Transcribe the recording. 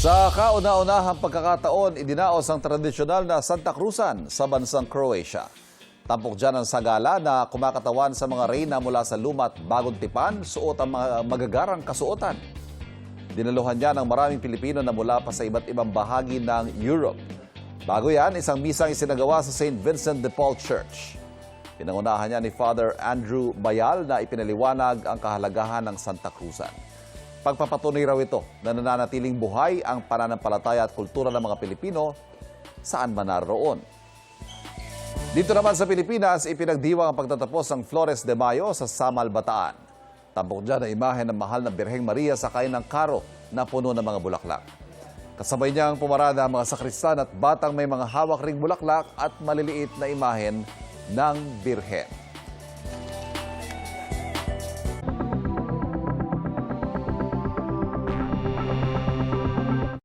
Sa kauna-unahang pagkakataon, idinaos ang tradisyonal na Santa Cruzan sa bansang Croatia. Tampok dyan ang sagala na kumakatawan sa mga reyna mula sa luma at bagong tipan, suot ang mga magagarang kasuotan. Dinaluhan niya ng maraming Pilipino na mula pa sa iba't ibang bahagi ng Europe. Bago yan, isang misang isinagawa sa St. Vincent de Paul Church. Pinangunahan niya ni Father Andrew Bayal na ipinaliwanag ang kahalagahan ng Santa Cruzan. Pagpapatunay raw ito na nananatiling buhay ang pananampalataya at kultura ng mga Pilipino saan man naroon. Dito naman sa Pilipinas, ipinagdiwang ang pagtatapos ng Flores de Mayo sa Samal, Bataan. Tampok dyan ang imahe ng mahal na Birheng Maria sakay ng karo na puno ng mga bulaklak. Kasabay niyang pumarada ang mga sakristan at batang may mga hawak ring bulaklak at maliliit na imahen ng Birhen.